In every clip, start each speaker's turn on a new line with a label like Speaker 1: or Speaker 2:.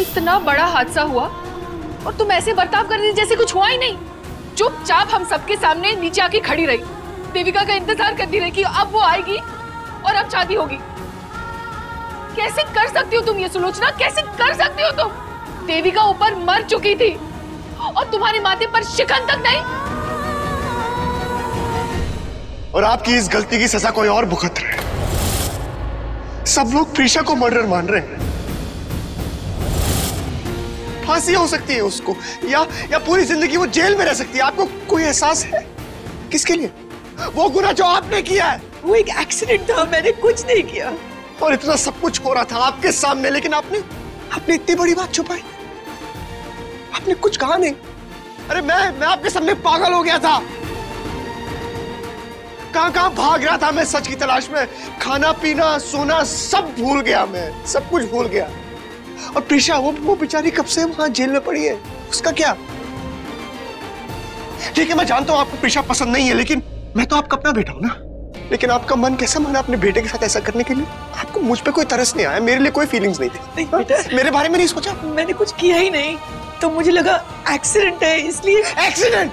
Speaker 1: इतना बड़ा हादसा हुआ और तुम ऐसे बर्ताव कर रही जैसे कुछ हुआ ही नहीं। चुपचाप हम सबके सामने नीचे आके खड़ी रही, देविका का इंतजार करती रही कि अब वो आएगी और अब शादी होगी। कैसे कर सकती हो तुम ये सुलोचना, कैसे कर सकती हो तुम? देविका ऊपर मर चुकी थी और तुम्हारे माथे पर शिकन तक नहीं।
Speaker 2: और आपकी इस गलती की सजा कोई और भुगत रहे। सब लोग प्रीशा को मर्डर मान रहे हैं। फांसी हो सकती है उसको या पूरी जिंदगी वो जेल में रह सकती है। आपको कोई एहसास है किसके लिए? वो गुनाह जो आपने किया है।
Speaker 3: वो एक एक्सीडेंट था, मैंने कुछ नहीं किया।
Speaker 2: और इतना सब कुछ हो रहा था आपके सामने, लेकिन आपने इतनी बड़ी बात छुपाई। आपने कुछ कहा नहीं। अरे मैं आपके सामने पागल हो गया था। कहां भाग रहा था मैं सच की तलाश में। खाना पीना सोना सब भूल गया, मैं सब कुछ भूल गया। और प्रीशा वो बेचारी कब से वहां जेल में पड़ी है, उसका क्या? ठीक है, मैं जानता हूं आपको प्रीशा पसंद नहीं है, लेकिन मैं तो आपका अपना बेटा हूं ना। लेकिन आपका मन कैसा माना अपने बेटे के साथ ऐसा करने के लिए? आपको मुझ पे कोई तरस नहीं आया, मेरे लिए कोई फीलिंग्स नहीं थी।
Speaker 3: नहीं बेटा,
Speaker 2: मेरे बारे में नहीं सोचा?
Speaker 3: मैंने कुछ किया ही नहीं, तो मुझे लगा एक्सीडेंट है इसलिए।
Speaker 2: एक्सीडेंट?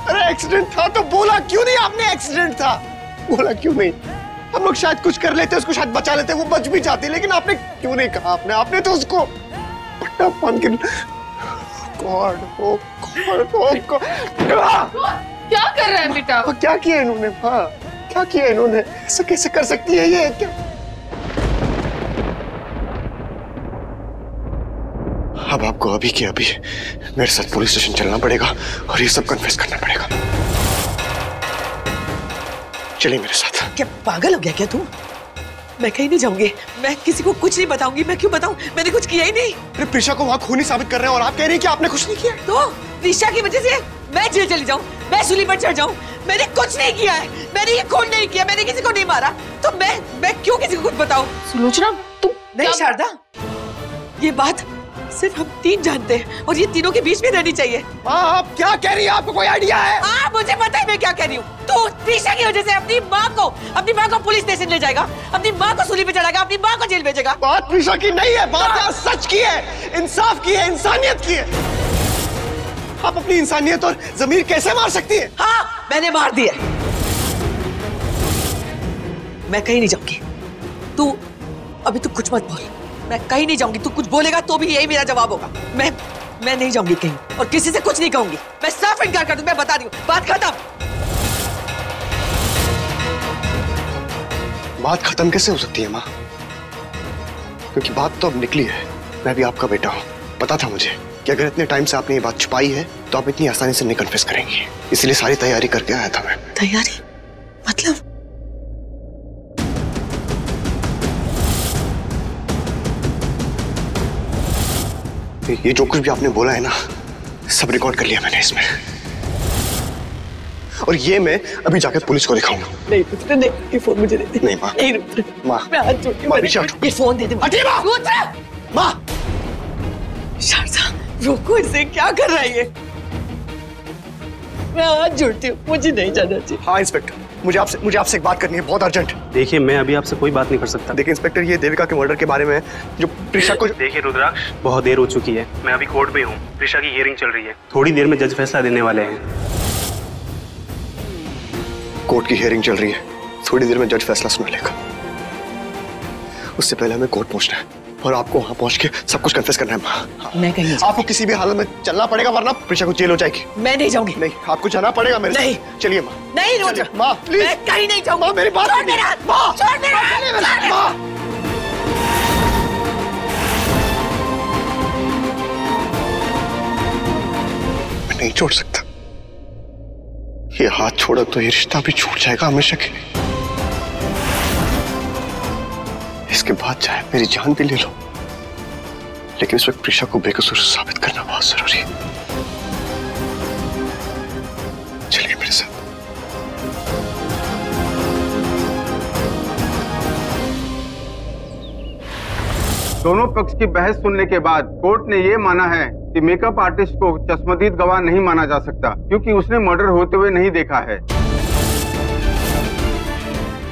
Speaker 2: अरे एक्सीडेंट था तो बोला क्यों नहीं आपने? एक्सीडेंट था बोला क्यों नहीं? हम लोग शायद कुछ कर लेते, उसको शायद बचा लेते, वो बच भी जाती, लेकिन आपने क्यों नहीं कहा? आपने तो उसको पट्टा पान के गॉड
Speaker 1: क्या कर रहा है बेटा?
Speaker 2: क्या किया इन्होंने? हाँ क्या किया इन्होंने? ऐसा कैसे कर सकती है ये? क्या अब आपको अभी के अभी मेरे साथ पुलिस स्टेशन चलना पड़ेगा और ये सब कन्फेस करना पड़ेगा। चलिए मेरे साथ।
Speaker 3: क्या पागल हो गया क्या तू? मैं कहीं नहीं जाऊंगी, मैं किसी को कुछ नहीं बताऊंगी। मैं क्यों बताऊं? मैंने कुछ किया ही नहीं।
Speaker 2: अरे प्रीशा को वहां खूनी साबित कर रहे हैं और आप कह रही हैं कि आपने कुछ नहीं किया।
Speaker 3: तो प्रीशा की वजह से मैं जेल चली जाऊं, मैं सूली पर चढ़ जाऊं? मैंने कुछ नहीं किया है, मैंने ये खून नहीं किया, मैंने किसी को नहीं मारा, तो मैं क्यों किसी को कुछ बताऊं?
Speaker 1: सुलोचना तुम
Speaker 3: नहीं शारदा, ये बात सिर्फ हम तीन जानते हैं और ये तीनों के बीच में रहनी चाहिए।
Speaker 2: आप क्या कह रही हैं? आपको कोई आइडिया है?
Speaker 3: मुझे पता है मैं क्या कह रही हूँ। तो प्रीशा की वजह से अपनी माँ को पुलिस स्टेशन ले जाएगा, अपनी माँ को सूली पे चढ़ाएगा, अपनी माँ को जेल भेजेगा।
Speaker 2: बात प्रीशा की नहीं है, बात यहाँ सच की है, इंसाफ की है, इंसानियत की है। आप अपनी इंसानियत और जमीर कैसे मार सकती है?
Speaker 3: हाँ मैंने मार दिया। मैं कहीं नहीं जाऊंगी। तू अभी तू कुछ मत बोल। मैं कहीं नहीं जाऊंगी। तू कुछ बोलेगा तो भी यही मेरा जवाब होगा। मैं नहीं जाऊंगी कहीं और किसी से कुछ नहीं कहूंगी। मैं साफ इनकार कर दूं, मैं बता रही हूँ। बात खत्म।
Speaker 2: बात खत्म कैसे हो सकती है माँ? क्योंकि बात तो अब निकली है। मैं भी आपका बेटा हूँ। पता था मुझे कि अगर इतने टाइम से आपने ये बात छुपाई है तो आप इतनी आसानी से नहीं कन्फेस करेंगी, इसलिए सारी तैयारी करके आया था मैं।
Speaker 3: तैयारी मतलब?
Speaker 2: ये जो कुछ भी आपने बोला है ना, सब रिकॉर्ड कर लिया मैंने इसमें, और ये मैं अभी जाकर पुलिस को दिखाऊंगा।
Speaker 3: नहीं रुद्र, नहीं, ये फोन मुझे दे दे।
Speaker 2: नहीं माँ,
Speaker 3: नहीं रुद्र,
Speaker 2: माँ,
Speaker 3: मैं हाथ जोड़ती हूँ। ये फोन दे दे।
Speaker 2: हटिए माँ।
Speaker 3: रुद्र,
Speaker 2: माँ,
Speaker 3: शारदा रोको इसे, क्या कर रहा है ये? मैं हाथ जोड़ती हूँ, मुझे नहीं जाना चाहिए।
Speaker 2: हाँ इंस्पेक्टर, मुझे आपसे एक बात करनी है, बहुत अर्जेंट।
Speaker 4: देखिए मैं अभी आपसे कोई बात नहीं कर सकता।
Speaker 2: देखिए इंस्पेक्टर, ये देविका के मर्डर के बारे में जो प्रीशा को।
Speaker 4: देखिए रुद्राक्ष, बहुत देर हो चुकी है, मैं अभी कोर्ट में हूँ। प्रीशा की हियरिंग चल रही है, थोड़ी देर में जज फैसला देने वाले हैं।
Speaker 2: कोर्ट की हियरिंग चल रही है, थोड़ी देर में जज फैसला सुना लेगा। उससे पहले हमें कोर्ट पहुंचना है और आपको वहां पहुंच के सब कुछ कन्फेस करना है।
Speaker 3: मैं कहीं
Speaker 2: आपको किसी भी हालत में चलना पड़ेगा, वरना प्रीशा को जेल हो जाएगी।
Speaker 3: मैं नहीं जाऊंगी।
Speaker 2: नहीं, आपको जाना पड़ेगा मेरे
Speaker 3: नहीं।
Speaker 2: साथ। चलिए माँ।
Speaker 3: नहीं रुद्र,
Speaker 2: माँ प्लीज।
Speaker 3: मैं कहीं नहीं जाऊंगा।
Speaker 2: माँ मेरी बात
Speaker 3: छोड़ मेरा हाथ।
Speaker 2: माँ,
Speaker 3: छोड़ मेरा हाथ।
Speaker 2: माँ, मैं नहीं छोड़ सकता। ये हाथ छोड़ा तो ये रिश्ता भी छूट जाएगा हमेशा के लिए। इसके बाद चाहे मेरी जान भी ले लो, लेकिन इस वक्त प्रीशा को बेकसूर साबित करना बहुत जरूरी है। चलिए मेरे साथ।
Speaker 5: दोनों पक्ष की बहस सुनने के बाद कोर्ट ने यह माना है कि मेकअप आर्टिस्ट को चश्मदीद गवाह नहीं माना जा सकता, क्योंकि उसने मर्डर होते हुए नहीं देखा है।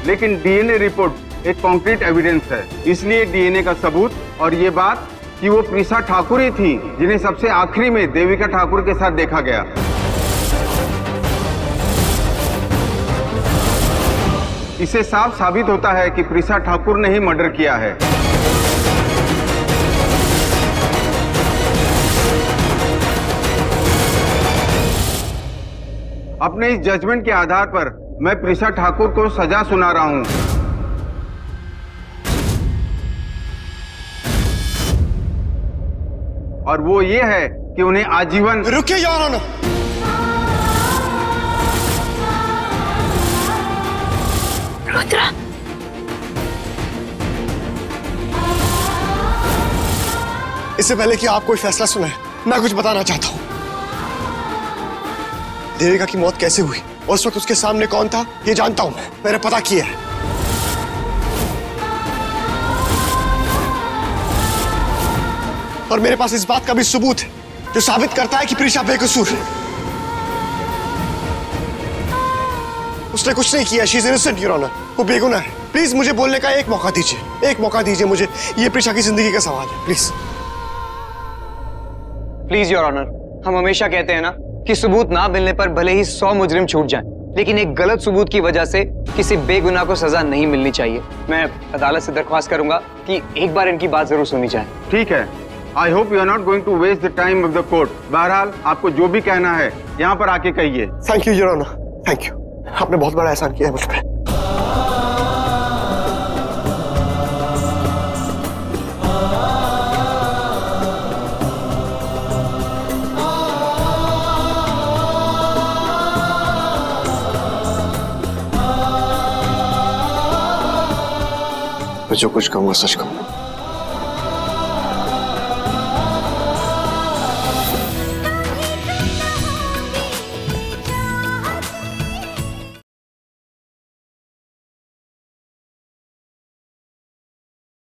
Speaker 5: लेकिन डीएनए रिपोर्ट एक कॉन्क्रीट एविडेंस है, इसलिए डीएनए का सबूत और ये बात कि वो प्रिशा ठाकुर ही थी जिन्हें सबसे आखिरी में देविका ठाकुर के साथ देखा गया। इससे साफ साबित होता है कि प्रिशा ठाकुर ने ही मर्डर किया है। अपने इस जजमेंट के आधार पर मैं प्रिशा ठाकुर को सजा सुना रहा हूं। और वो ये है कि उन्हें आजीवन।
Speaker 2: रुकिए योर ऑनर।
Speaker 1: रुद्रा,
Speaker 2: इससे पहले कि आप कोई फैसला सुने, मैं कुछ बताना चाहता हूं। देविका की मौत कैसे हुई और उस वक्त उसके सामने कौन था, ये जानता हूं मैं। मैंने पता किया है। और मेरे पास इस बात का भी सबूत है जो साबित करता है कि प्रिशा बेकसूर है। उसने कुछ नहीं किया। She is innocent your honour. वो बेगुनाह है। प्लीज मुझे बोलने का एक मौका दीजिए, एक मौका दीजिए मुझे। ये प्रिशा की जिंदगी का सवाल है। प्लीज
Speaker 6: प्लीज योर ऑनर, हम हमेशा कहते हैं ना कि सबूत ना मिलने पर भले ही 100 मुजरिम छूट जाएं, लेकिन एक गलत सबूत की वजह से किसी बेगुनाह को सजा नहीं मिलनी चाहिए। मैं अदालत से दरख्वास्त करूंगा कि एक बार इनकी बात जरूर सुनी जाए।
Speaker 5: ठीक है। I hope you are not going to waste the time of the court. बहरहाल आपको जो भी कहना है यहाँ पर आके कहिए।
Speaker 2: Thank you your honour, thank you. आपने बहुत बड़ा एहसान किया है मुझ पे। मैं जो कुछ कहूंगा सच कहूंगा।